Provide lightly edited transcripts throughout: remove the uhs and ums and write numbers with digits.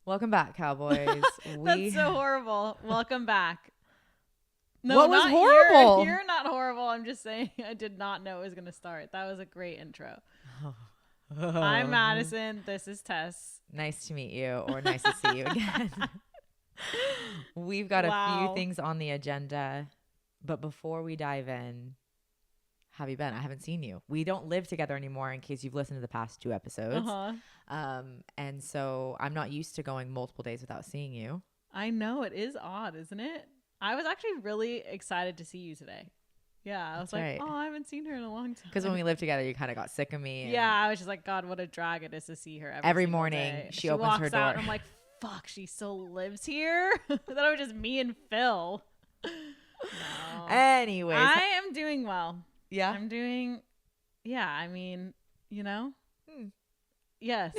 Welcome back, Cowboys. That's so horrible. Welcome back. No, what was horrible? You're not horrible. I'm just saying I did not know it was going to start. That was a great intro. I'm Madison. This is Tess. Nice to meet you, or nice to see you again. We've got a few things on the agenda, but before we dive in, how have you been? I haven't seen you. We don't live together anymore, in case you've listened to the past 2 episodes. And so I'm not used to going multiple days without seeing you. I know. It is odd, isn't it? I was actually really excited to see you today. Yeah, I was like, oh, I haven't seen her in a long time. Because when we lived together, you kind of got sick of me. Yeah, I was just like, God, what a drag it is to see her every morning. Day. She opens her door. Out and I'm like, fuck, she still lives here? That was just me and Phil. No. Anyways. I am doing well. Yeah? I'm doing, I mean, Yes.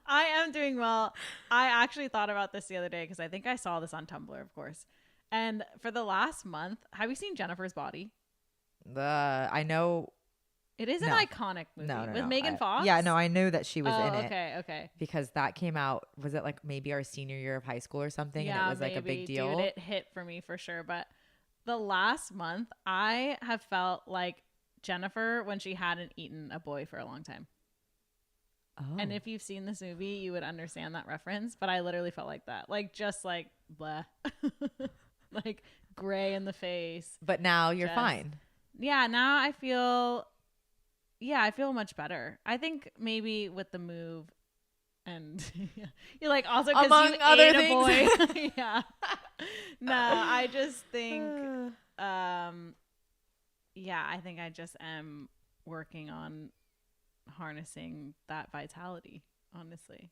I am doing well. I actually thought about this the other day because I think I saw this on Tumblr, of course. And for the last month, have you seen Jennifer's Body? I know. It is an iconic movie with Megan Fox. Yeah, no, I knew that she was in it. Okay. Because that came out, was it like maybe our senior year of high school or something? Yeah, and it was like a big deal. Dude, it hit for me for sure. But the last month, I have felt like Jennifer when she hadn't eaten a boy for a long time. Oh. And if you've seen this movie, you would understand that reference. But I literally felt like that. Like, just like, blah. Like, gray in the face. But now you're fine. Yeah, now I feel much better. I think maybe with the move and you're like, also because you other ate things. A boy. Yeah. No, I just think, I think I just am working on harnessing that vitality, honestly.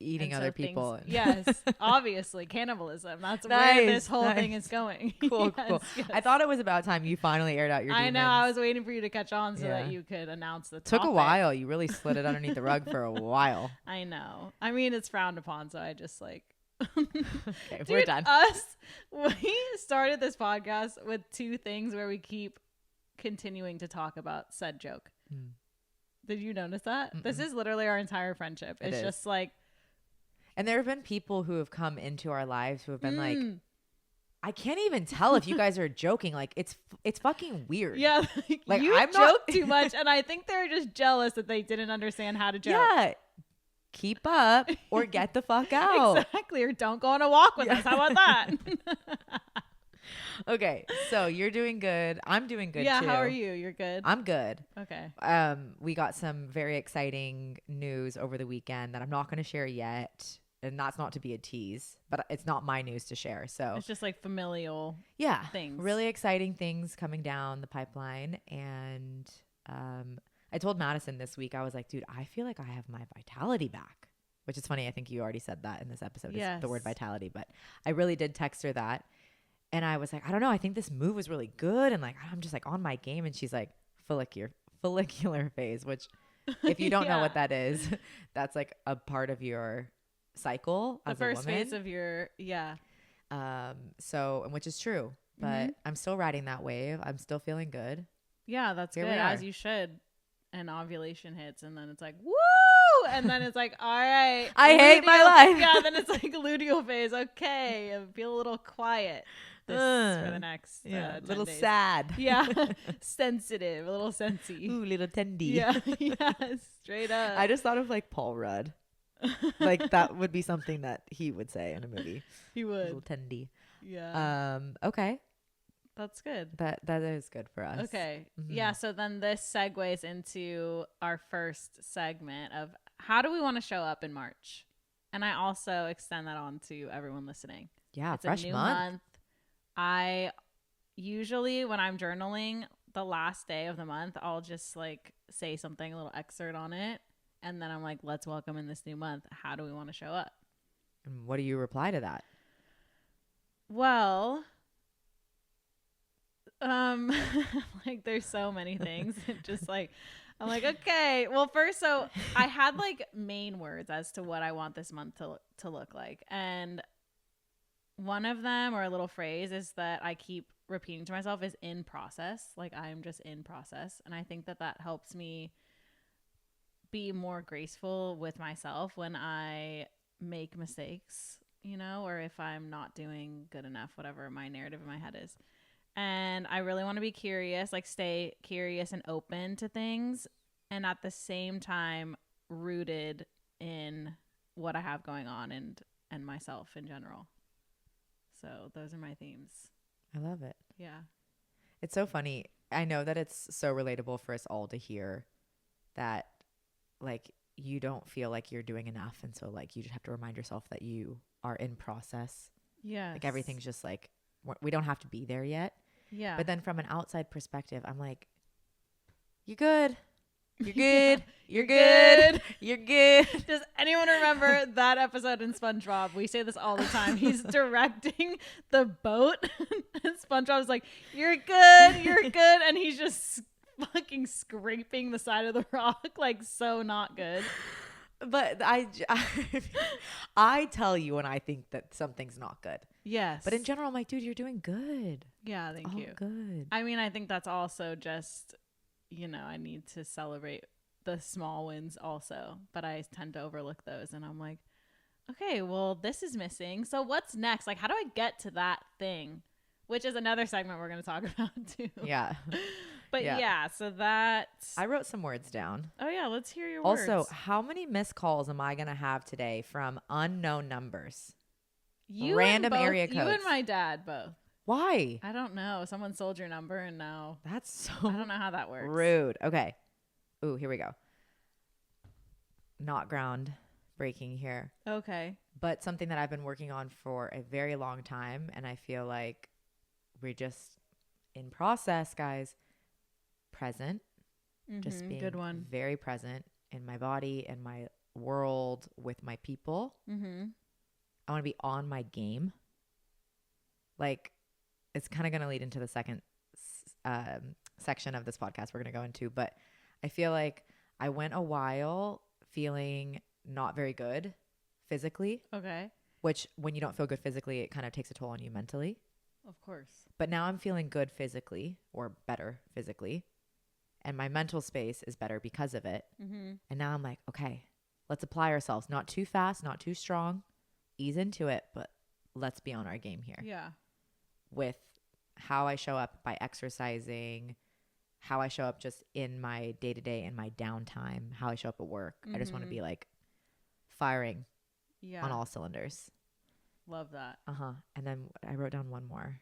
Eating other people. Yes, obviously. Cannibalism. That's where this whole thing is going. Cool. Yes. I thought it was about time you finally aired out your demons. I know. I was waiting for you to catch on so that you could announce the topic. Took a while. You really slid it underneath the rug for a while. I know. I mean, it's frowned upon, so I just like... Okay, we're done. We started this podcast with 2 things where we keep continuing to talk about said joke. Did you notice that? Mm-mm. This is literally our entire friendship. It's just like... And there have been people who have come into our lives who have been like, I can't even tell if you guys are joking. Like, it's fucking weird. Yeah. Like you joke too much. And I think they're just jealous that they didn't understand how to joke. Yeah. Keep up or get the fuck out. Exactly. Or don't go on a walk with us. How about that? Okay, so you're doing good. I'm doing good too. Yeah, how are you? You're good? I'm good. Okay. We got some very exciting news over the weekend that I'm not going to share yet. And that's not to be a tease, but it's not my news to share. So it's just like familial things. Really exciting things coming down the pipeline. And I told Madison this week, I was like, dude, I feel like I have my vitality back. Which is funny. I think you already said that in this episode, is the word vitality. But I really did text her that. And I was like, I don't know. I think this move was really good. And like, I'm just like on my game. And she's like, follicular phase, which if you don't know what that is, that's like a part of your cycle as a woman. The first phase of your, So, and which is true, but I'm still riding that wave. I'm still feeling good. Yeah, that's good, as you should. And ovulation hits and then it's like, woo! And then it's like, all right. I hate my life. Yeah, then it's like luteal phase. Okay, I feel a little quiet. This for the next 10 little days. Sad. Yeah. Sensitive. A little sensy. Ooh, little tendy. Yeah. Yeah. Straight up. I just thought of like Paul Rudd. Like that would be something that he would say in a movie. He would. A little tendy. Yeah. Okay. That's good. That is good for us. Okay. Yeah. So then this segues into our first segment of how do we want to show up in March? And I also extend that on to everyone listening. Yeah. It's fresh a new month. I usually, when I'm journaling the last day of the month, I'll just like say something, a little excerpt on it. And then I'm like, let's welcome in this new month. How do we want to show up? And what do you reply to that? Well, like there's so many things. Just like, I'm like, okay, well, first, so I had like main words as to what I want this month to look like. And one of them, or a little phrase, is that I keep repeating to myself is in process. Like I am just in process. And I think that helps me be more graceful with myself when I make mistakes, you know, or if I'm not doing good enough, whatever my narrative in my head is. And I really want to be curious, like stay curious and open to things, and at the same time rooted in what I have going on and myself in general. So those are my themes. I love it. Yeah. It's so funny. I know that it's so relatable for us all to hear that, like, you don't feel like you're doing enough. And so, like, you just have to remind yourself that you are in process. Yeah. Like, everything's just like, we don't have to be there yet. Yeah. But then from an outside perspective, I'm like, you're good. You're good. You're good. You're good. Does anyone remember that episode in SpongeBob? We say this all the time. He's directing the boat and SpongeBob's like, you're good. You're good. And he's just fucking scraping the side of the rock, like so not good. But I tell you when I think that something's not good. Yes. But in general, I'm like, dude, you're doing good. Yeah, thank you. Good. I mean, I think that's also just, you know, I need to celebrate the small wins also, but I tend to overlook those. And I'm like, okay, well, this is missing. So what's next? Like, how do I get to that thing? Which is another segment we're going to talk about too. Yeah. But yeah, so that. I wrote some words down. Oh yeah, let's hear your words. Also, how many missed calls am I going to have today from unknown numbers? Random area codes. You and my dad both. Why? I don't know. Someone sold your number and now. That's so I don't know how that works. rude. Okay. Ooh, here we go. Not ground breaking here. Okay. But something that I've been working on for a very long time. And I feel like we're just in process, guys. Present. Just being good one. very present in my body and my world with my people. I want to be on my game. Like, it's kind of going to lead into the second section of this podcast we're going to go into. But I feel like I went a while feeling not very good physically. Okay. Which, when you don't feel good physically, it kind of takes a toll on you mentally. Of course. But now I'm feeling good physically, or better physically. And my mental space is better because of it. And now I'm like, okay, let's apply ourselves. Not too fast, not too strong. Ease into it, but let's be on our game here. Yeah. With how I show up by exercising, how I show up just in my day-to-day and my downtime, how I show up at work. I just want to be like firing on all cylinders. Love that. And then I wrote down one more.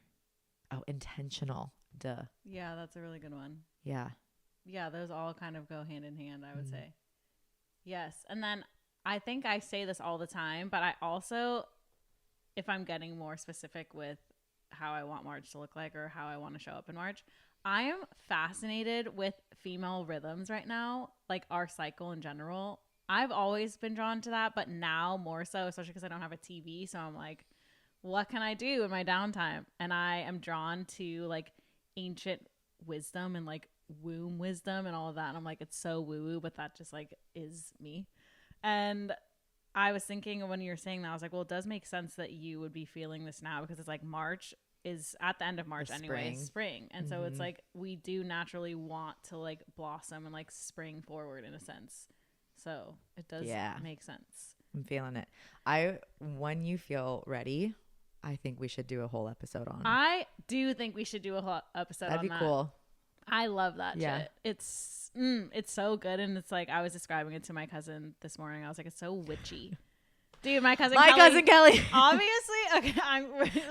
Oh, intentional. Duh. Yeah, that's a really good one. Yeah. Yeah, those all kind of go hand in hand, I would say. Yes. And then I think I say this all the time, but I also, if I'm getting more specific with how I want March to look like or how I want to show up in March, I am fascinated with female rhythms right now, like our cycle in general. I've always been drawn to that, but now more so, especially because I don't have a TV. So I'm like, what can I do in my downtime? And I am drawn to like ancient wisdom and like womb wisdom and all of that. And I'm like, it's so woo-woo, but that just like is me. And I was thinking when you were saying that, I was like, well, it does make sense that you would be feeling this now because it's like March is at the end of March anyway, spring. And so it's like we do naturally want to like blossom and like spring forward in a sense. So it does make sense. I'm feeling it. When you feel ready, I think we should do a whole episode on. I do think we should do a whole episode on that. That'd be cool. I love that shit. It's so good. And it's like, I was describing it to my cousin this morning. I was like, it's so witchy. Dude, my cousin Kelly. Obviously. Okay.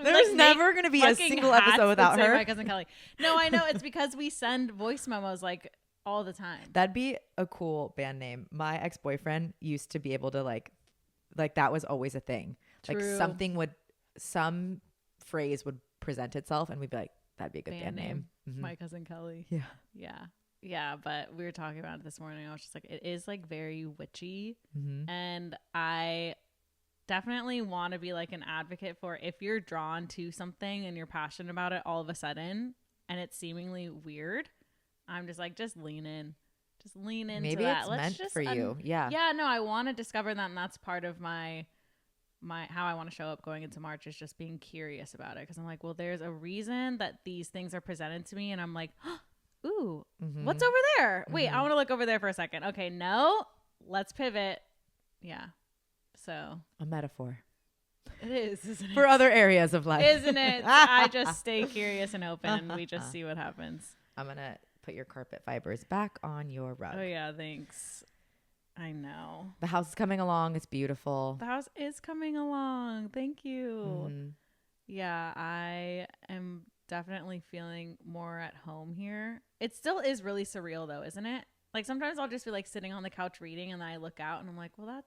There's like, never going to be a single episode without her. My cousin Kelly. No, I know. It's because we send voice memos like all the time. That'd be a cool band name. My ex-boyfriend used to be able to like that was always a thing. True. Like some phrase would present itself and we'd be like, that'd be a good band name. My cousin Kelly. Yeah. Yeah. Yeah. But we were talking about it this morning. I was just like, it is like very witchy. And I definitely want to be like an advocate for if you're drawn to something and you're passionate about it all of a sudden and it's seemingly weird, I'm just like, just lean in. Just lean into Maybe that. It's meant for you. Yeah. Yeah. No, I want to discover that. And that's part of my how I want to show up going into March is just being curious about it. Cause I'm like, well, there's a reason that these things are presented to me. And I'm like, ooh, what's over there? Wait, I want to look over there for a second. Okay. No, let's pivot. Yeah. So a metaphor. It is, isn't it? For other areas of life. Isn't it? I just stay curious and open and we just see what happens. I'm going to put your carpet fibers back on your rug. Oh, yeah. Thanks. I know. The house is coming along. It's beautiful. The house is coming along. Thank you. Mm-hmm. Yeah, I am definitely feeling more at home here. It still is really surreal though, isn't it? Like sometimes I'll just be like sitting on the couch reading and then I look out and I'm like, well,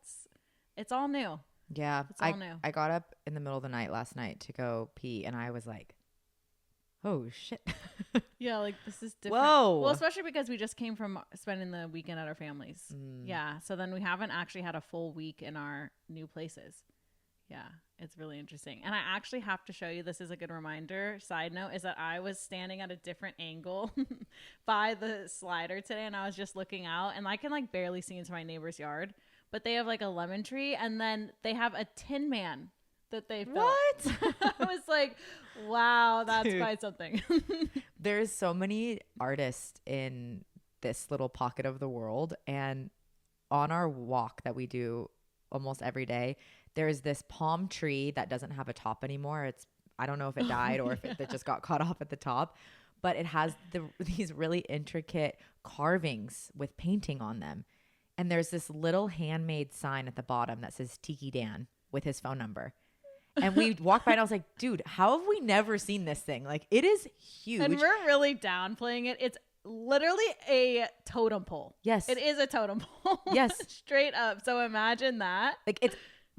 it's all new. Yeah. It's all new. I got up in the middle of the night last night to go pee and I was like, oh shit. Yeah, like this is different. Whoa. Well, especially because we just came from spending the weekend at our families. Yeah. So then we haven't actually had a full week in our new places. Yeah. It's really interesting. And I actually have to show you, this is a good reminder. Side note is that I was standing at a different angle by the slider today and I was just looking out and I can like barely see into my neighbor's yard, but they have like a lemon tree and then they have a Tin Man that they built. What? I was like, wow, that's Dude. quite something. There's so many artists in this little pocket of the world. And on our walk that we do almost every day, there's this palm tree that doesn't have a top anymore. I don't know if it died or if it just got cut off at the top, but it has these really intricate carvings with painting on them. And there's this little handmade sign at the bottom that says Tiki Dan with his phone number. And we walked by and I was like, dude, how have we never seen this thing? Like it is huge. And we're really downplaying it. It's literally a totem pole. Yes. It is a totem pole. Yes. Straight up. So imagine that. Like it's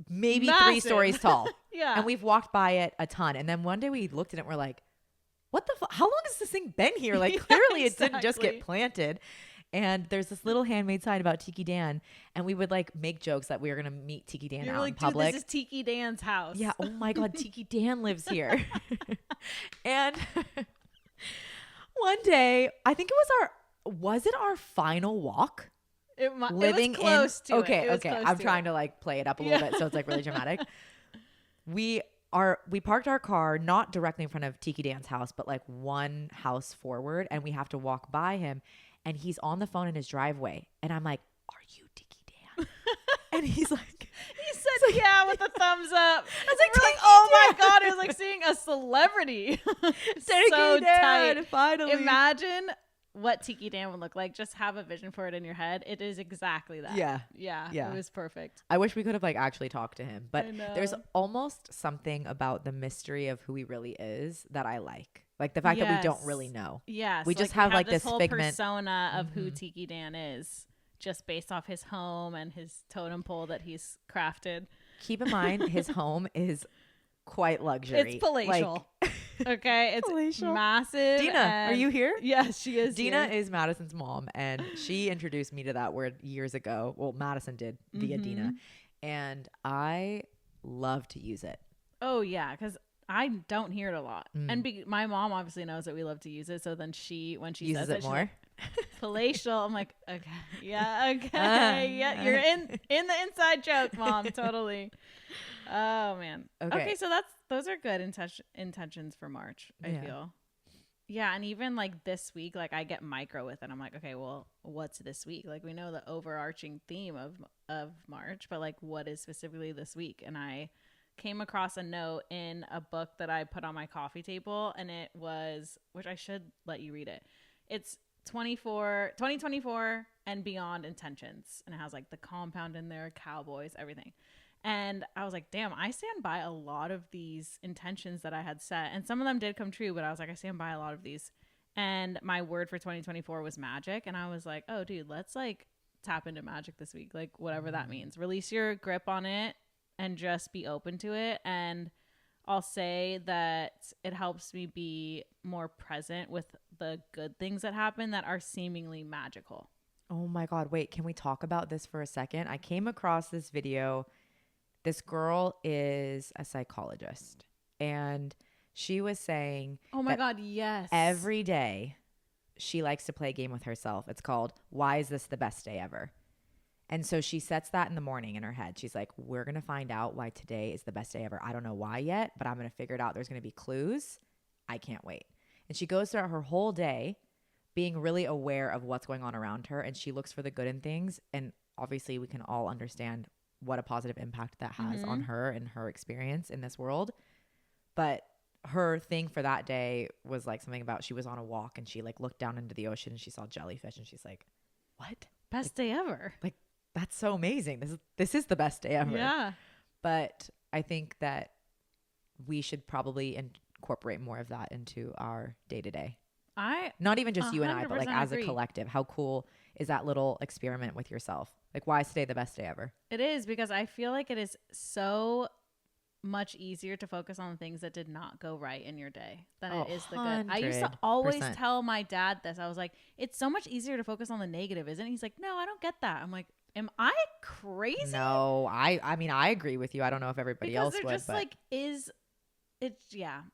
maybe Massive. 3 stories tall. Yeah. And we've walked by it a ton. And then one day we looked at it and we're like, what the fuck? How long has this thing been here? Like clearly it didn't just get planted. And there's this little handmade sign about Tiki Dan. And we would like make jokes that we were going to meet Tiki Dan out in public. Dude, this is Tiki Dan's house. Yeah. Oh my God. Tiki Dan lives here. And one day, I think was it our final walk? It was close to it. Okay. I'm trying to like play it up a little bit. So it's like really dramatic. We parked our car not directly in front of Tiki Dan's house, but like one house forward. And we have to walk by him. And he's on the phone in his driveway. And I'm like, are you Tiki Dan? And he's like, he said, yeah, with a thumbs up. I was like, oh my God. It was like seeing a celebrity. So tight. Finally. Imagine what Tiki Dan would look like. Just have a vision for it in your head. It is exactly that. Yeah. It was perfect. I wish we could have like actually talked to him, but I know. there's almost something about the mystery of who he really is that I like the fact that we don't really know. Yes. We just have like this whole figment persona of who Tiki Dan is just based off his home and his totem pole that he's crafted. Keep in mind his home is quite luxury. It's palatial. Okay, it's palatial. Massive. Dina, are you here? Yes, she is. Dina is Madison's mom, and she introduced me to that word years ago. Well, Madison did via Dina, and I love to use it. Oh yeah, because I don't hear it a lot, and my mom obviously knows that we love to use it. So then when she uses says it more. Like, palatial. I'm like, okay, yeah, yeah. You're in the inside joke, mom. Totally. Oh man. Okay, so those are good intentions for March. I feel. Yeah, and even like this week, like I get micro with it. I'm like, okay, well, what's this week? Like we know the overarching theme of March, but like what is specifically this week? And I came across a note in a book that I put on my coffee table, and it was, which I should let you read it. It's 2024 and beyond intentions, and it has like the compound in there, cowboys, everything. And I was like, damn, I stand by a lot of these intentions that I had set, and some of them did come true, but I was like, I stand by a lot of these. And my word for 2024 was magic, and I was like, oh dude, let's like tap into magic this week, like whatever that means. Release your grip on it and just be open to it. And I'll say that it helps me be more present with the good things that happen that are seemingly magical. Oh my God. Wait, can we talk about this for a second? I came across this video. This girl is a psychologist, and she was saying, oh my God, yes. Every day she likes to play a game with herself. It's called, Why Is This the Best Day Ever? And so she sets that in the morning in her head. She's like, we're going to find out why today is the best day ever. I don't know why yet, but I'm going to figure it out. There's going to be clues. I can't wait. And she goes throughout her whole day being really aware of what's going on around her. And she looks for the good in things. And obviously we can all understand what a positive impact that has on her and her experience in this world. But her thing for that day was like something about she was on a walk and she like looked down into the ocean and she saw jellyfish and she's like, what? Best day ever. Like, that's so amazing. This is the best day ever. Yeah. But I think that we should probably incorporate more of that into our day to day. Not even just you and I, but like as a collective. How cool is that little experiment with yourself? Like, why is today the best day ever? It is, because I feel like it is so much easier to focus on the things that did not go right in your day than it is the good. I used to always tell my dad this. I was like, it's so much easier to focus on the negative, isn't it? He's like, no, I don't get that. I'm like, am I crazy? No, I mean, I agree with you. I don't know if everybody else would. Just like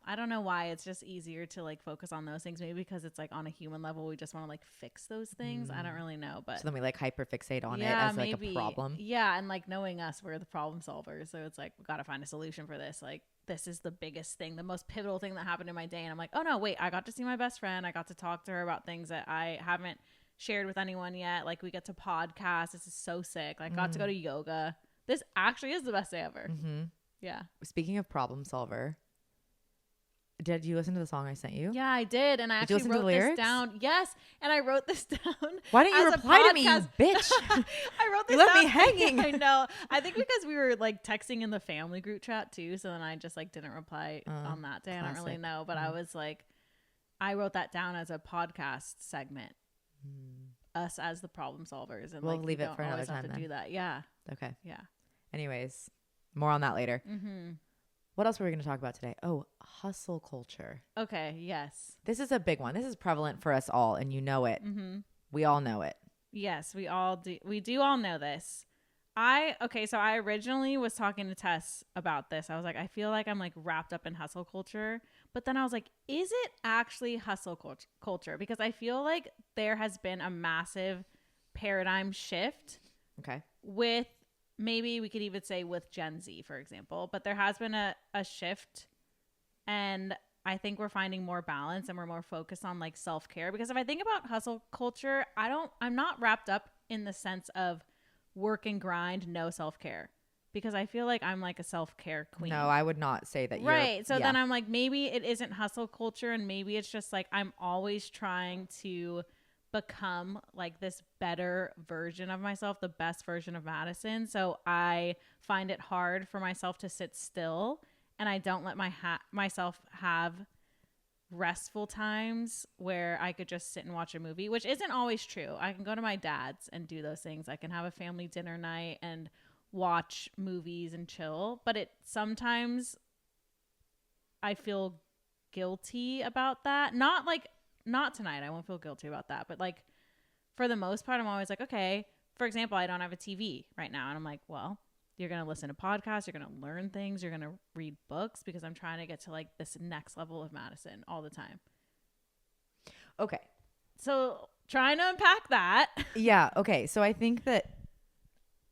I don't know why it's just easier to like focus on those things. Maybe because it's like on a human level, we just want to like fix those things. I don't really know, but so then we like hyperfixate on it as like a problem. Yeah, and like knowing us, we're the problem solvers, so it's like we got to find a solution for this. Like, this is the biggest thing, the most pivotal thing that happened in my day, and I'm like, oh no, wait, I got to see my best friend. I got to talk to her about things that I haven't shared with anyone yet. Like, we get to podcast. This is so sick. Like, got to go to yoga. This actually is the best day ever. Yeah. Speaking of problem solver, did you listen to the song I sent you? Yeah, I did. And I actually wrote this down. Yes. And I wrote this down. Why didn't you reply to me, you bitch? I wrote this down. You left me hanging. I know. I think because we were like texting in the family group chat too. So then I just like didn't reply on that day. Classic. I don't really know. But I was like, I wrote that down as a podcast segment. Us as the problem solvers. And we'll like, leave it for another time then. Do that. Yeah. Okay. Yeah. Anyways, more on that later. What else were we going to talk about today? Oh, hustle culture. Okay, yes. This is a big one. This is prevalent for us all, and you know it. We all know it. Yes, we all do. We do all know this. So I originally was talking to Tess about this. I was like, I feel like I'm like wrapped up in hustle culture. But then I was like, is it actually hustle culture? Because I feel like there has been a massive paradigm shift. Okay. With, maybe we could even say with Gen Z, for example, but there has been a shift, and I think we're finding more balance and we're more focused on like self-care. Because if I think about hustle culture, I'm not wrapped up in the sense of work and grind, no self-care, because I feel like I'm like a self-care queen. No, I would not say that. Right. So then I'm like, maybe it isn't hustle culture, and maybe it's just like I'm always trying to become like this better version of myself, the best version of Madison. So I find it hard for myself to sit still, and I don't let myself have restful times where I could just sit and watch a movie, which isn't always true. I can go to my dad's and do those things. I can have a family dinner night and watch movies and chill, but sometimes I feel guilty about that. Not tonight. I won't feel guilty about that. But like for the most part, I'm always like, okay, for example, I don't have a TV right now. And I'm like, well, you're going to listen to podcasts. You're going to learn things. You're going to read books, because I'm trying to get to like this next level of Madison all the time. Okay. So trying to unpack that. Yeah. Okay. So I think that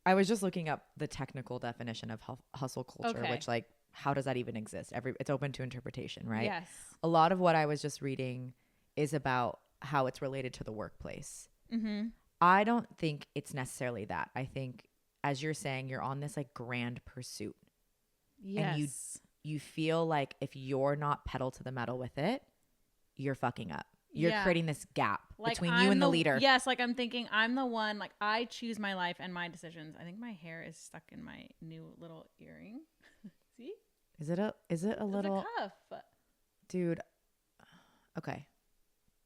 I was just looking up the technical definition of hustle culture, which like, how does that even exist? It's open to interpretation, right? Yes. A lot of what I was just reading is about how it's related to the workplace. I don't think it's necessarily that. I think, as you're saying, you're on this like grand pursuit. Yes. And you feel like if you're not pedal to the metal with it, you're fucking up. You're creating this gap like between you and the leader. Yes. Like I'm thinking I'm the one, like I choose my life and my decisions. I think my hair is stuck in my new little earring. See? Is it a little a cuff? Dude. Okay.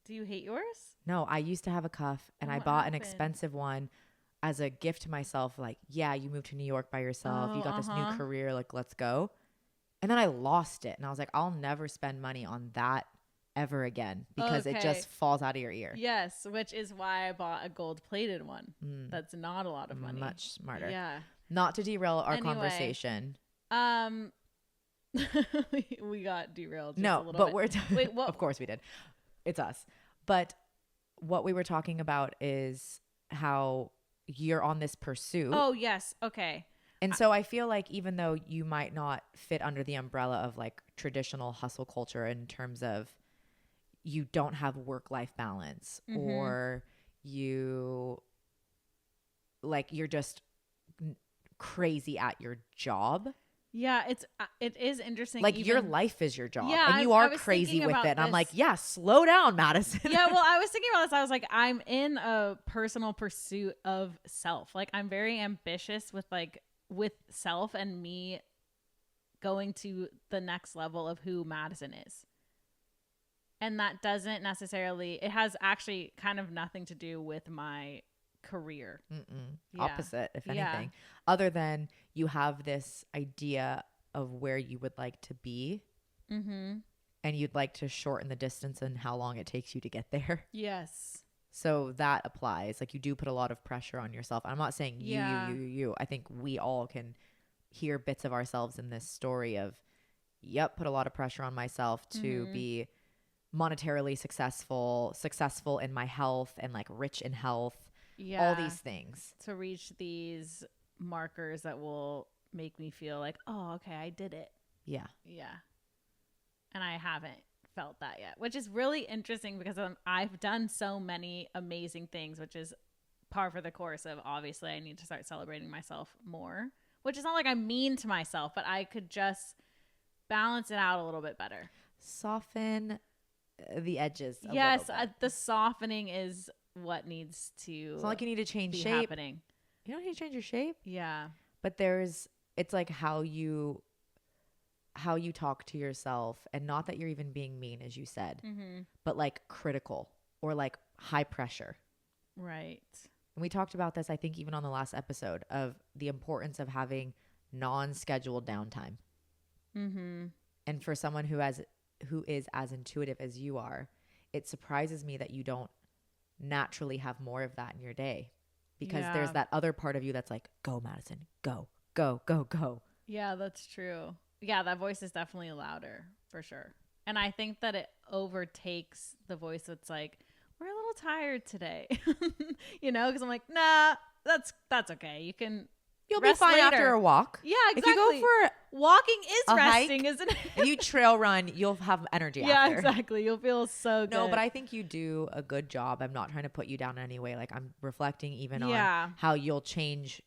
Do you hate yours? No, I used to have a cuff, and I bought an expensive one as a gift to myself. Like, yeah, you moved to New York by yourself. You got this new career. Like, let's go. And then I lost it. And I was like, I'll never spend money on that ever again, because it just falls out of your ear. Yes, which is why I bought a gold-plated one. That's not a lot of money. Much smarter. Yeah. Not to derail our conversation. We got derailed just no, a little but bit. Wait, what? Of course we did. It's us. But what we were talking about is how you're on this pursuit. Oh, yes. Okay. And so I feel like even though you might not fit under the umbrella of like traditional hustle culture in terms of you don't have work-life balance, or you're just crazy at your job. Yeah, it is interesting. Like your life is your job, yeah, and you are crazy with it. And I'm like, yeah, slow down, Madison. Yeah, well, I was thinking about this. I was like, I'm in a personal pursuit of self. Like, I'm very ambitious with self and me going to the next level of who Madison is. And that doesn't necessarily, it has actually kind of nothing to do with my career. Yeah. Opposite, if anything. Other than you have this idea of where you would like to be. And you'd like to shorten the distance and how long it takes you to get there. Yes. So that applies. Like, you do put a lot of pressure on yourself. I'm not saying you. I think we all can hear bits of ourselves in this story of, put a lot of pressure on myself to be monetarily successful in my health and like rich in health. All these things. To reach these markers that will make me feel like, oh, okay, I did it. Yeah. And I haven't felt that yet, which is really interesting because I've done so many amazing things, which is par for the course of, obviously, I need to start celebrating myself more, which is not like I'm mean to myself, but I could just balance it out a little bit better. Soften the edges a yes, little bit. The softening is what needs to It's not like you need to change shape. Happening. You don't need to change your shape. Yeah. But it's like how you talk to yourself, and not that you're even being mean, as you said, but like critical or like high pressure. Right. And we talked about this, I think, even on the last episode, of the importance of having non-scheduled downtime. And for someone who is as intuitive as you are, it surprises me that you don't naturally have more of that in your day, because there's that other part of you that's like, go Madison, go. Yeah, that's true. Yeah, that voice is definitely louder for sure. And I think that it overtakes the voice that's like, we're a little tired today. Because I'm like, nah, that's okay. You'll be fine later. After a walk. Yeah, exactly. If you go for walking is resting, hike, isn't it? If you trail run, you'll have energy after. Yeah, exactly. You'll feel so good. No, but I think you do a good job. I'm not trying to put you down in any way. Like, I'm reflecting even on how you'll change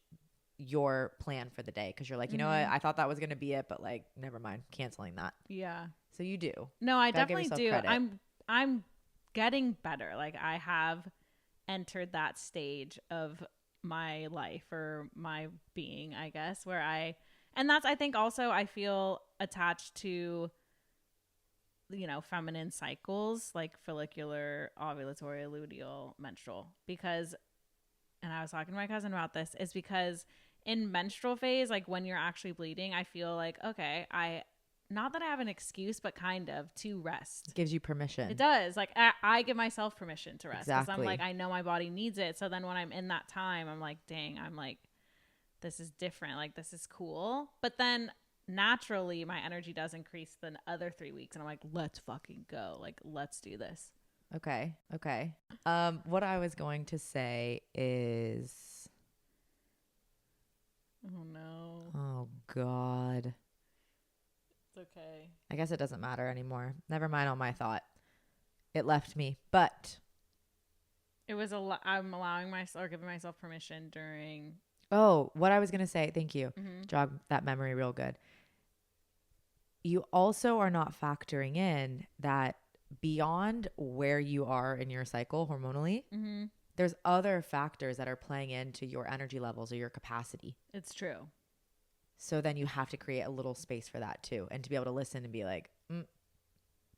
your plan for the day, because you're like, you know what? I thought that was going to be it, but like, never mind, canceling that. Yeah. So you do. No, I definitely do. Credit. I'm getting better. Like, I have entered that stage of my life or my being, I guess, and that's, I think also I feel attached to, feminine cycles, like follicular, ovulatory, luteal, menstrual, because, and I was talking to my cousin about this, is because in menstrual phase, like when you're actually bleeding, I feel like, okay, not that I have an excuse, but kind of, to rest. It gives you permission. It does. Like, I give myself permission to rest. Exactly. Because I'm like, I know my body needs it. So then when I'm in that time, I'm like, dang, I'm like, this is different. Like, this is cool. But then naturally, my energy does increase the other 3 weeks. And I'm like, let's fucking go. Like, let's do this. Okay. What I was going to say is... Oh, no. Oh, God. It's okay. I guess it doesn't matter anymore. Never mind on my thought. It left me, but it was I'm allowing myself, or giving myself permission during. Oh, what I was going to say. Thank you. Jog that memory real good. You also are not factoring in that beyond where you are in your cycle hormonally, there's other factors that are playing into your energy levels or your capacity. It's true. So then you have to create a little space for that too. And to be able to listen and be like,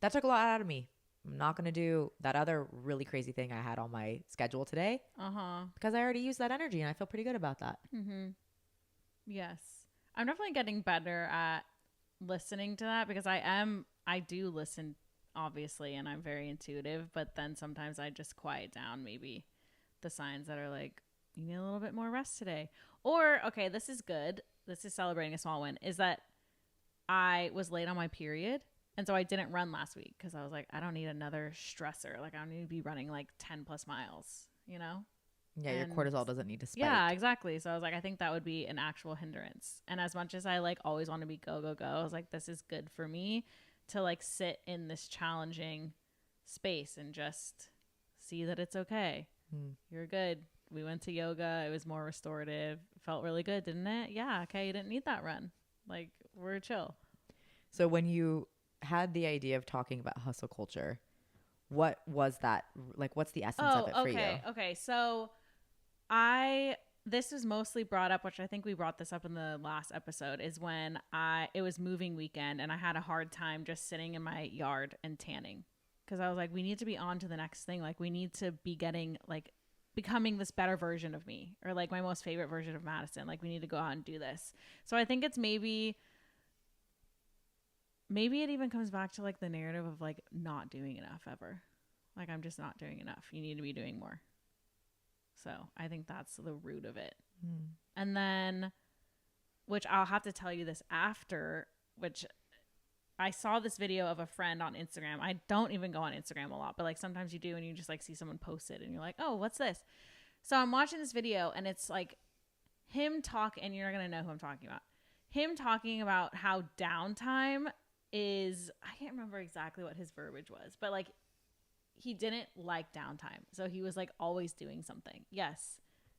that took a lot out of me. I'm not going to do that other really crazy thing I had on my schedule today. Because I already used that energy and I feel pretty good about that. Yes. I'm definitely getting better at listening to that, because I do listen, obviously, and I'm very intuitive, but then sometimes I just quiet down maybe the signs that are like, you need a little bit more rest today. Or, okay, this is good. This is celebrating a small win, is that I was late on my period. And so I didn't run last week because I was like, I don't need another stressor. Like, I don't need to be running like 10 plus miles, Yeah, your cortisol doesn't need to spike. Yeah, exactly. So I was like, I think that would be an actual hindrance. And as much as I like always want to be go, I was like, this is good for me to like sit in this challenging space and just see that it's okay. You're good. We went to yoga. It was more restorative. Felt really good, didn't it? Yeah. Okay. You didn't need that run. Like, we're chill. So when you had the idea of talking about hustle culture, what was that? Like, what's the essence of it for you? Okay. So this was mostly brought up, which I think we brought this up in the last episode, is when it was moving weekend and I had a hard time just sitting in my yard and tanning. Because I was like, we need to be on to the next thing. Like, we need to be becoming this better version of me, or like my most favorite version of Madison. Like, we need to go out and do this. So I think it's maybe it even comes back to like the narrative of like not doing enough ever. Like, I'm just not doing enough. You need to be doing more. So I think that's the root of it. And then, which I'll have to tell you this after, which I saw this video of a friend on Instagram. I don't even go on Instagram a lot, but like sometimes you do, and you just like see someone post it and you're like, oh, what's this? So I'm watching this video and it's like him talk, and you're not going to know who I'm talking about. Him talking about how downtime is, I can't remember exactly what his verbiage was, but like he didn't like downtime. So he was like always doing something. Yes.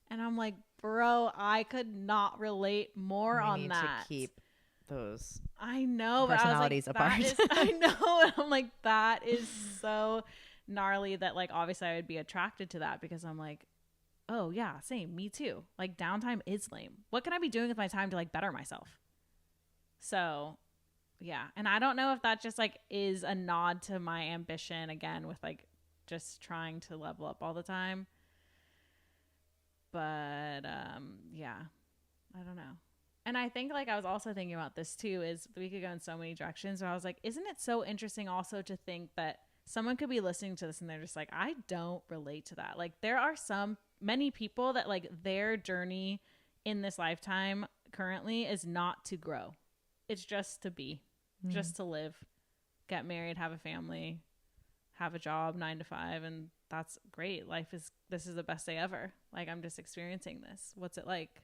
And I'm like, bro, I could not relate more on that. To keep those I know personalities apart. I know. And I'm like, that is so gnarly that like obviously I would be attracted to that, because I'm like, oh yeah, same, me too. Like, downtime is lame. What can I be doing with my time to like better myself? So yeah. And I don't know if that just like is a nod to my ambition again with like just trying to level up all the time. But yeah, I don't know. And I think like I was also thinking about this too, is we could go in so many directions, where I was like, isn't it so interesting also to think that someone could be listening to this and they're just like, I don't relate to that. Like, there are many people that like their journey in this lifetime currently is not to grow. It's just to be, just to live, get married, have a family, have a job, 9 to 5. And that's great. This is the best day ever. Like, I'm just experiencing this. What's it like?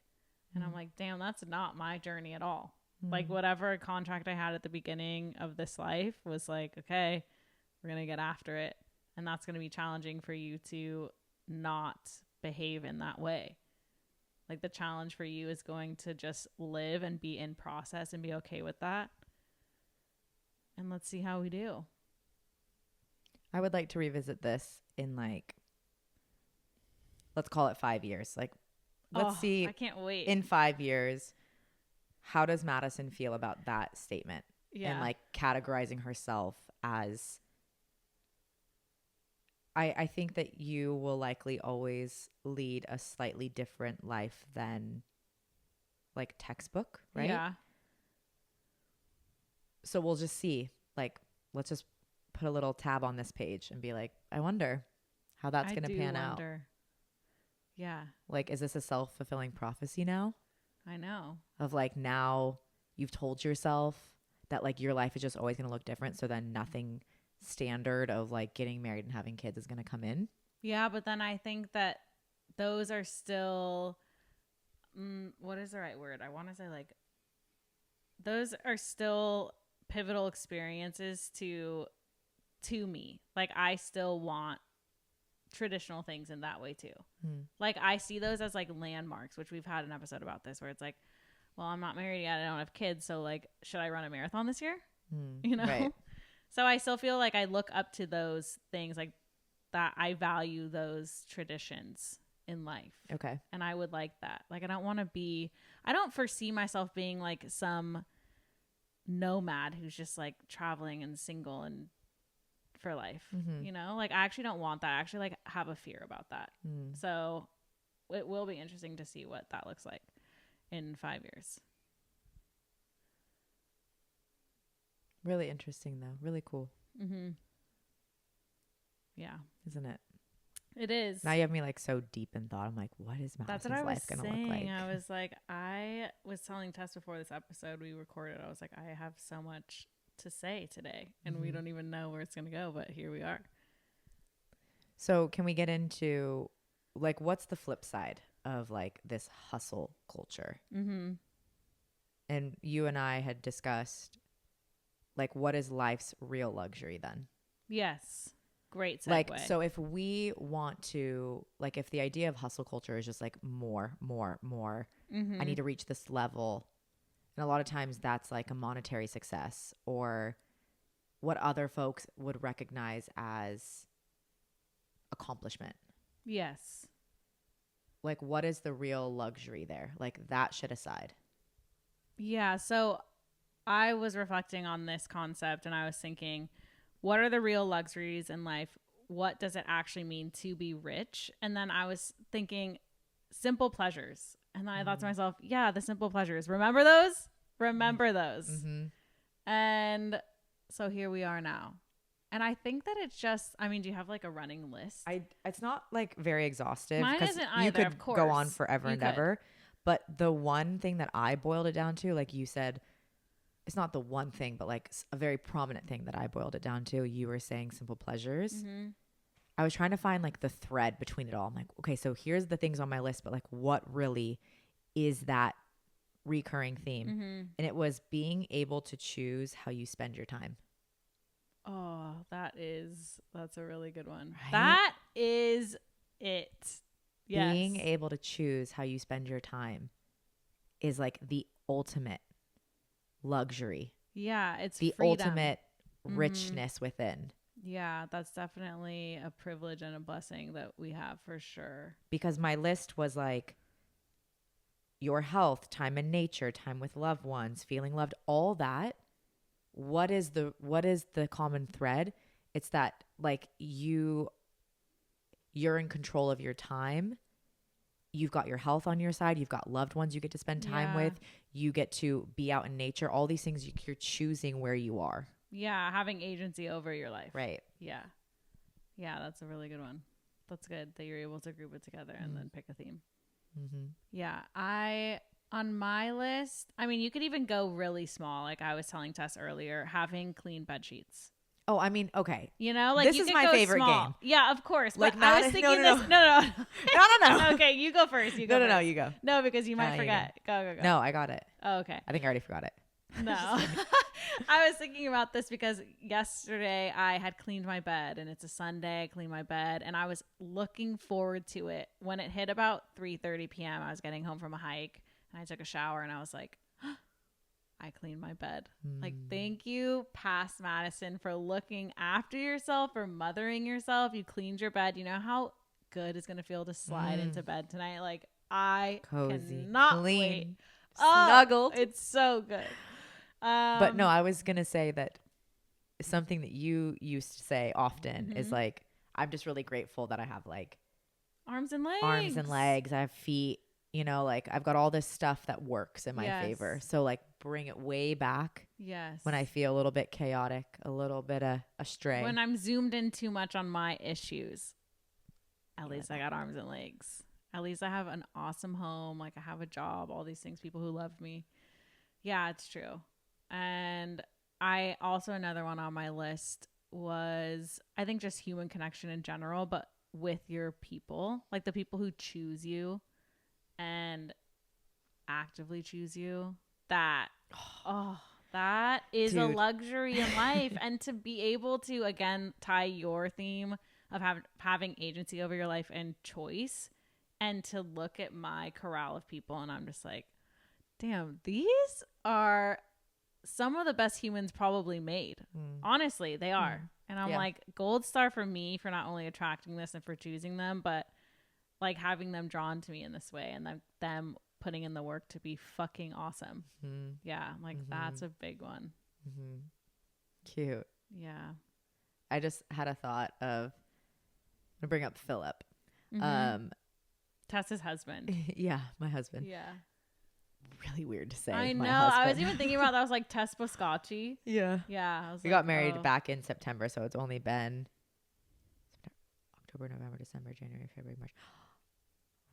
And I'm like, damn, that's not my journey at all. Like, whatever contract I had at the beginning of this life was like, okay, we're going to get after it. And that's going to be challenging for you to not behave in that way. Like, the challenge for you is going to just live and be in process and be okay with that. And let's see how we do. I would like to revisit this in like, let's call it 5 years. Like, let's see. I can't wait. In 5 years, how does Madison feel about that statement? Yeah. And like categorizing herself as, I think that you will likely always lead a slightly different life than like textbook, right? Yeah. So we'll just see. Like, let's just put a little tab on this page and be like, I wonder how that's going to pan out. Yeah. Like, is this a self-fulfilling prophecy now? I know. Of like, now you've told yourself that like your life is just always going to look different. So then nothing standard of like getting married and having kids is going to come in. Yeah. But then I think that those are still, what is the right word? I want to say like, those are still pivotal experiences to me. Like, I still want traditional things in that way too. Like, I see those as like landmarks, which we've had an episode about this, where it's like, well, I'm not married yet, I don't have kids, so like, should I run a marathon this year? You know? Right. So I still feel like I look up to those things, like that. I value those traditions in life. Okay. And I would like that. Like, I don't foresee myself being like some nomad who's just like traveling and single and for life, you know, like, I actually don't want that. I actually like have a fear about that. So it will be interesting to see what that looks like in 5 years. Really interesting though. Really cool. Yeah. Isn't it? It is. Now you have me like so deep in thought. I'm like, what is Madison's life going to look like? I was like, I was telling Tess before this episode we recorded, I was like, I have so much to say today, and we don't even know where it's going to go, but here we are. So can we get into like, what's the flip side of like this hustle culture? And you and I had discussed like, what is life's real luxury then? Yes. Great segue. Like, so if we want to, like, if the idea of hustle culture is just like more, I need to reach this level. And a lot of times that's like a monetary success or what other folks would recognize as accomplishment. Yes. Like, what is the real luxury there? Like, that shit aside. Yeah. So I was reflecting on this concept and I was thinking, what are the real luxuries in life? What does it actually mean to be rich? And then I was thinking simple pleasures. And then I thought to myself, yeah, the simple pleasures. Remember those? Remember those. Mm-hmm. And so here we are now. And I think that it's just, I mean, do you have like a running list? It's not like very exhaustive. Mine isn't either, you could of course. go on forever and ever. But the one thing that I boiled it down to, like you said, it's not the one thing, but like a very prominent thing that I boiled it down to. You were saying simple pleasures. Mm-hmm. I was trying to find like the thread between it all. I'm like, okay, so here's the things on my list, but like what really is that recurring theme? Mm-hmm. And it was being able to choose how you spend your time. Oh, that's a really good one. Right? That is it. Yes. Being able to choose how you spend your time is like the ultimate luxury. Yeah, it's the freedom. Ultimate richness within. Yeah, that's definitely a privilege and a blessing that we have for sure. Because my list was like your health, time in nature, time with loved ones, feeling loved, all that. What is the common thread? It's that like you're in control of your time. You've got your health on your side. You've got loved ones you get to spend time with. You get to be out in nature. All these things you're choosing where you are. Yeah, having agency over your life. Right. Yeah. Yeah, that's a really good one. That's good that you're able to group it together and then pick a theme. Mm-hmm. Yeah, on my list, I mean, you could even go really small. Like I was telling Tess earlier, having clean bed sheets. Oh, I mean, okay. You know, like this is my favorite game. Yeah, of course. Like but I was thinking no. No. Okay, you go first. No, you go. No, because you might forget. Go. No, I got it. Oh, okay. I think I already forgot it. No. I was thinking about this because yesterday I had cleaned my bed and it's a Sunday. I cleaned my bed and I was looking forward to it. When it hit about 3:30 p.m., I was getting home from a hike and I took a shower and I was like, I cleaned my bed. Like, thank you, past Madison, for looking after yourself, for mothering yourself. You cleaned your bed. You know how good it's going to feel to slide into bed tonight? Like, I cannot wait. Snuggled. Oh, it's so good. But no, I was going to say that something that you used to say often is like, I'm just really grateful that I have like arms and legs. I have feet. You know, like I've got all this stuff that works in my favor. So like bring it way back. Yes. When I feel a little bit chaotic, a little bit astray. When I'm zoomed in too much on my issues, at least I got arms and legs. At least I have an awesome home. Like I have a job, all these things, people who love me. Yeah, it's true. And I also, another one on my list was, I think just human connection in general, but with your people, like the people who choose you and actively choose you. That is a luxury in life. And to be able to, again, tie your theme of having agency over your life and choice, and to look at my corral of people and I'm just like, damn, these are some of the best humans probably made. Honestly, they are. And I'm like, gold star for me for not only attracting this and for choosing them, but like having them drawn to me in this way and them putting in the work to be fucking awesome. Yeah, like that's a big one. Cute. Yeah. I just had a thought of, I'm gonna bring up Philip. Tessa's husband. Yeah, my husband. Yeah. Really weird to say. I know. Husband. I was even thinking about that. I was like Tess Boscacci. Yeah. Yeah. We got married back in September, so it's only been October, November, December, January, February, March.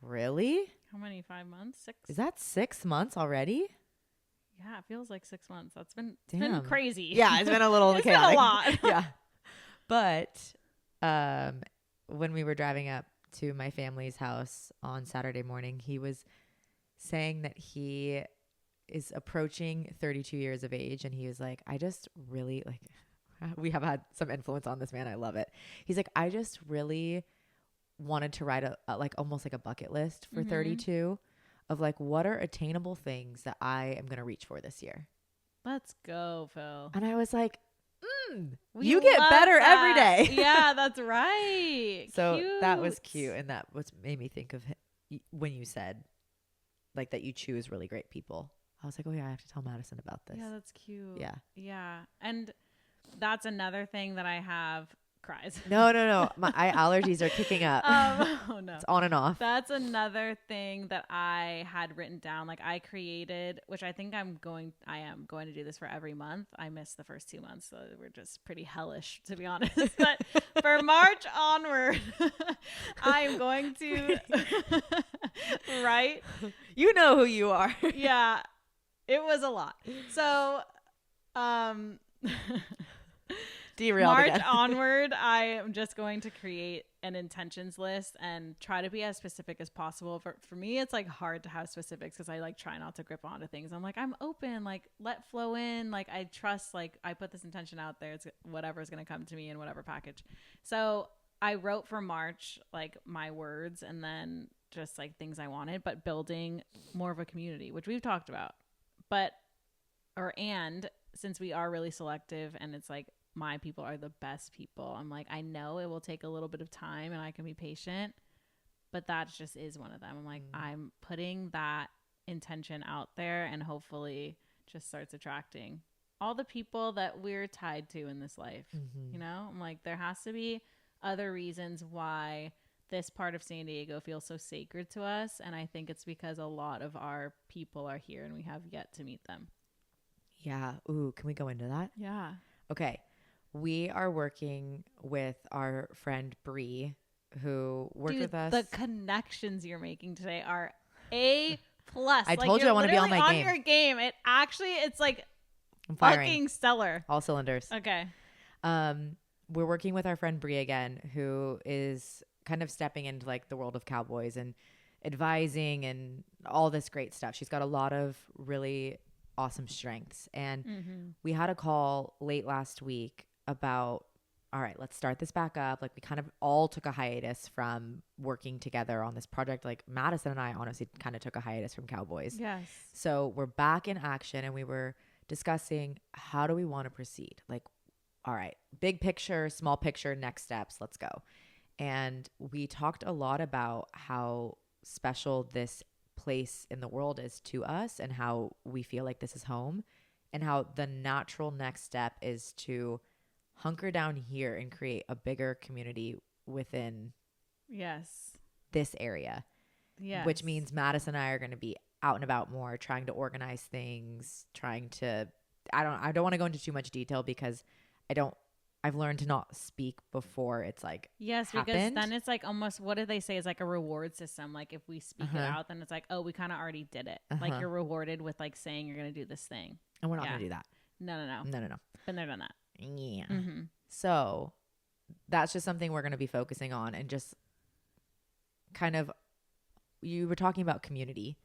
Really? How many? 5 months? 6? Is that 6 months already? Yeah, it feels like 6 months. It's been crazy. Yeah, it's been a little it's chaotic. Been a lot. Yeah. But when we were driving up to my family's house on Saturday morning, he was saying that he is approaching 32 years of age, and he was like, I just really like, we have had some influence on this man. I love it. He's like, I just really wanted to write a like almost like a bucket list for 32 of like, what are attainable things that I am going to reach for this year. Let's go, Phil. And I was like, you get better every day. Yeah, that's right. So that was cute. And that was made me think of when you said like that you choose really great people. I was like, oh yeah, I have to tell Madison about this. Yeah, that's cute. Yeah. Yeah. And that's another thing that I have. Cries. No. My eye allergies are kicking up. Oh no. It's on and off. That's another thing that I had written down. Like I created, which I think I am going to do this for every month. I missed the first 2 months, so we're just pretty hellish, to be honest. But for March onward, I am going to write. You know who you are. Yeah. It was a lot. So, Derailed March again. onward, I am just going to create an intentions list and try to be as specific as possible. For me, it's like hard to have specifics because I like try not to grip onto things. I'm like, I'm open, like let flow in. Like I trust, like I put this intention out there. It's whatever is going to come to me in whatever package. So I wrote for March, like my words and then just like things I wanted, but building more of a community, which we've talked about. And since we are really selective and it's like, my people are the best people. I'm like, I know it will take a little bit of time and I can be patient, but that just is one of them. I'm like, I'm putting that intention out there and hopefully just starts attracting all the people that we're tied to in this life. You know, I'm like, there has to be other reasons why this part of San Diego feels so sacred to us. And I think it's because a lot of our people are here and we have yet to meet them. Yeah. Ooh, can we go into that? Yeah. Okay. We are working with our friend Bree, who worked with us. The connections you're making today are A+. I told you I want to be on my game. Your game. It's like I'm firing. Fucking stellar. All cylinders. Okay. We're working with our friend Bree again, who is kind of stepping into like the world of cowboys and advising and all this great stuff. She's got a lot of really awesome strengths. And we had a call late last week about, all right, let's start this back up. Like we kind of all took a hiatus from working together on this project. Like Madison and I honestly kind of took a hiatus from Cowboys. Yes. So we're back in action and we were discussing how do we want to proceed? Like, all right, big picture, small picture, next steps, let's go. And we talked a lot about how special this place in the world is to us and how we feel like this is home and how the natural next step is to hunker down here and create a bigger community within this area. Yes. Which means Madison and I are going to be out and about more, trying to organize things, trying to, I don't want to go into too much detail because I've learned to not speak before it's like because happened. Then it's like almost, what do they say is like a reward system. Like if we speak it out, then it's like, oh, we kind of already did it. Like you're rewarded with like saying you're going to do this thing. And we're not going to do that. No. Been there, done that. Yeah. So that's just something we're going to be focusing on and just kind of, you were talking about community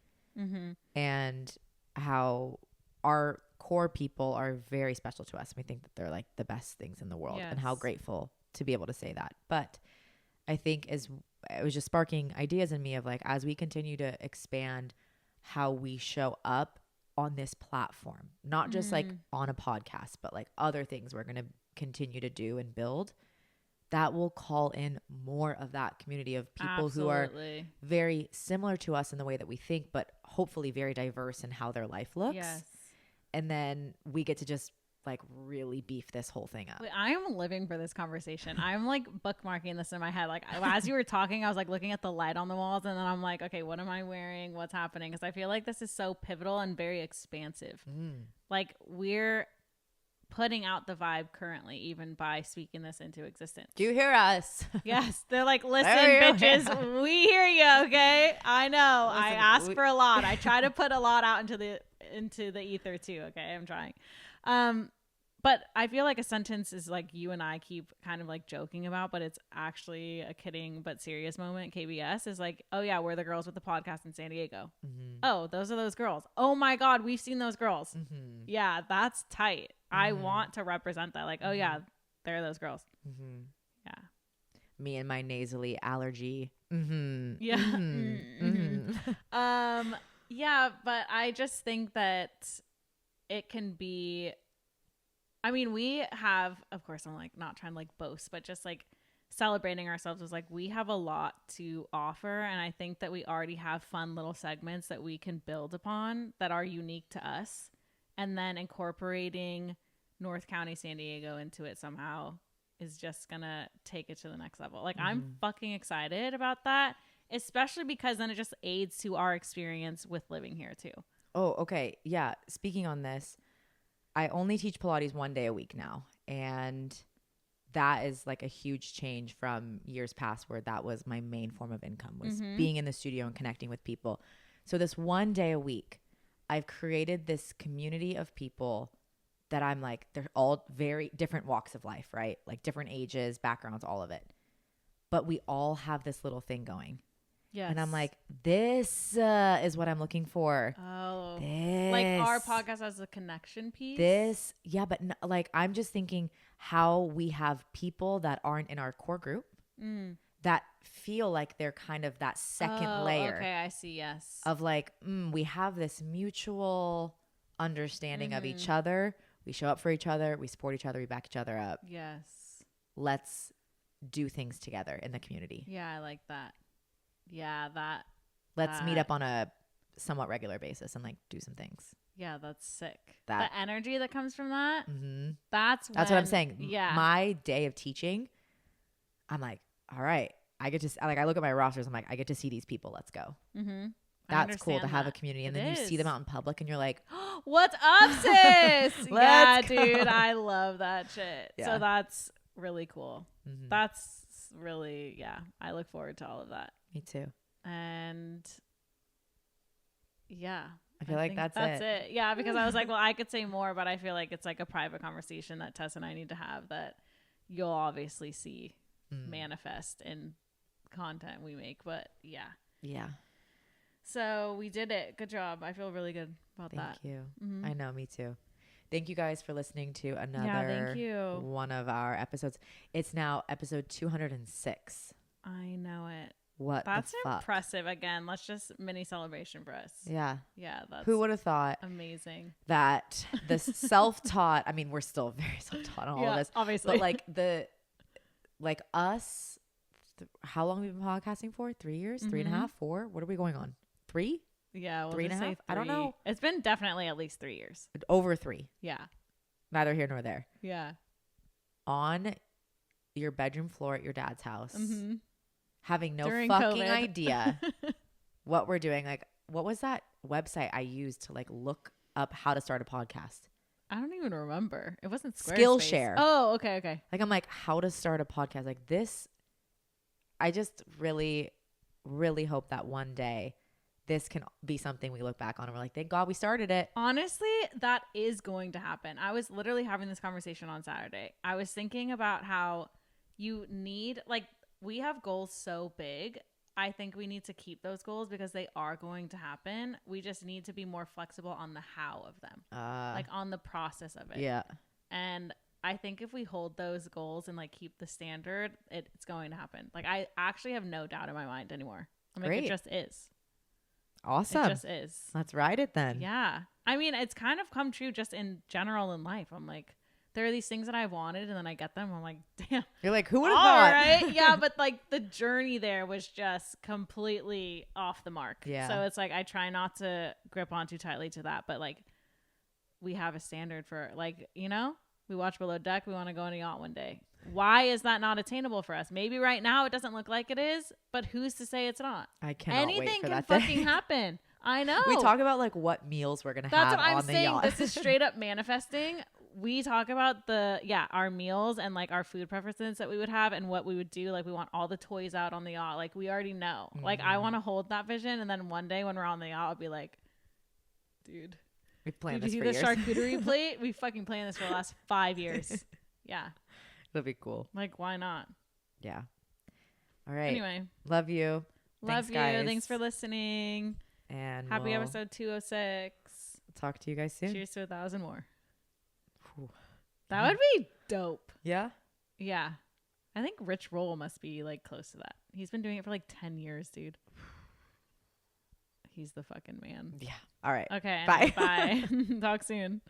and how our core people are very special to us. We think that they're like the best things in the world and how grateful to be able to say that. But I think it was just sparking ideas in me of like, as we continue to expand how we show up on this platform, not just like on a podcast, but like other things we're going to continue to do and build, that will call in more of that community of people who are very similar to us in the way that we think, but hopefully very diverse in how their life looks. Yes. And then we get to just like really beef this whole thing up. I am living for this conversation. I'm like bookmarking this in my head. Like as you were talking, I was like looking at the light on the walls and then I'm like, okay, what am I wearing? What's happening? Because I feel like this is so pivotal and very expansive. Like we're putting out the vibe currently, even by speaking this into existence. Do you hear us? Yes. They're like, listen, bitches, we hear you. Okay. I know. Listen, I ask for a lot. I try to put a lot out into the ether too. Okay. I'm trying. But I feel like a sentence is like you and I keep kind of like joking about, but it's actually a kidding but serious moment. KBS is like, oh yeah, we're the girls with the podcast in San Diego. Oh, those are those girls. Oh my God, we've seen those girls. Yeah, that's tight. I want to represent that. Like, oh yeah, there are those girls. Yeah. Me and my nasally allergy. Yeah. Yeah, but I just think that it can be, I mean, we have, of course, I'm like not trying to like boast, but just like celebrating ourselves is like, we have a lot to offer. And I think that we already have fun little segments that we can build upon that are unique to us. And then incorporating North County, San Diego into it somehow is just gonna take it to the next level. Like, I'm fucking excited about that, especially because then it just aids to our experience with living here too. Oh, okay. Yeah. Speaking on this, I only teach Pilates 1 day a week now. And that is like a huge change from years past where that was my main form of income, was being in the studio and connecting with people. So this 1 day a week, I've created this community of people that I'm like, they're all very different walks of life, right? Like different ages, backgrounds, all of it. But we all have this little thing going. Yes. And I'm like, this is what I'm looking for. Oh, like our podcast as a connection piece. This, yeah, but like, I'm just thinking how we have people that aren't in our core group that feel like they're kind of that second layer. Okay, I see. Yes. Of like, we have this mutual understanding of each other. We show up for each other. We support each other. We back each other up. Yes. Let's do things together in the community. Yeah, I like that. Yeah, let's meet up on a somewhat regular basis and like do some things. Yeah, that's sick. The energy that comes from that. That's what I'm saying. Yeah. My day of teaching, I'm like, all right, I get to, like, I look at my rosters. I'm like, I get to see these people. Let's go. That's cool to have a community. And then you see them out in public and you're like, what's up, sis? Yeah, dude, I love that shit. Yeah. So that's really cool. That's really, yeah, I look forward to all of that. Me too. And yeah, I feel like that's it. Yeah, because I was like, well, I could say more, but I feel like it's like a private conversation that Tess and I need to have that you'll obviously see manifest in content we make. But yeah. Yeah. So we did it. Good job. I feel really good about that. Thank you. I know, me too. Thank you guys for listening to another one of our episodes. It's now episode 206. I know it. That's impressive. Again, let's just mini celebration for us. Yeah. Yeah. That's who would have thought amazing that the self-taught, I mean, we're still very self-taught on all of this, obviously, but like us, how long have we been podcasting for? 3 years, 3.5, 4. What are we going on? 3? Yeah. We'll 3.5. I don't know. It's been definitely at least 3 years. Over 3. Yeah. Neither here nor there. Yeah. On your bedroom floor at your dad's house. Having no During fucking COVID. idea what we're doing. Like, what was that website I used to like look up how to start a podcast? I don't even remember. It wasn't Squarespace. Skillshare. Oh, okay. Like, I'm like, how to start a podcast? Like this, I just really, really hope that one day this can be something we look back on and we're like, thank God we started it. Honestly, that is going to happen. I was literally having this conversation on Saturday. I was thinking about how you need, like, we have goals so big. I think we need to keep those goals because they are going to happen. We just need to be more flexible on the how of them, like on the process of it. Yeah. And I think if we hold those goals and like keep the standard, it's going to happen. Like, I actually have no doubt in my mind anymore. I'm like, it just is. Awesome. It just is. Let's ride it then. Yeah. I mean, it's kind of come true just in general in life. I'm like, there are these things that I wanted and then I get them. I'm like, damn. You're like, who would have thought? Right? Yeah. But like the journey there was just completely off the mark. Yeah. So it's like, I try not to grip on too tightly to that. But like, we have a standard for, like, you know, we watch Below Deck. We want to go on a yacht one day. Why is that not attainable for us? Maybe right now it doesn't look like it is, but who's to say it's not? I cannot wait for that day. Anything can fucking happen. I know. We talk about like what meals we're going to have on the yacht. That's what I'm saying. This is straight up manifesting. We talk about our meals and like our food preferences that we would have and what we would do. Like, we want all the toys out on the yacht. Like, we already know. Like, I want to hold that vision. And then one day when we're on the yacht, I'll be like, dude, we've planned this for years. The charcuterie plate? We fucking planned this for the last 5 years. Yeah. That'd be cool. Like, why not? Yeah. All right. Anyway. Love you. Thanks, guys. Thanks for listening. And happy episode 206. Talk to you guys soon. Cheers to 1,000 more. That would be dope. Yeah. Yeah. I think Rich Roll must be like close to that. He's been doing it for like 10 years, dude. He's the fucking man. Yeah. All right. Okay. Bye. Bye. Talk soon.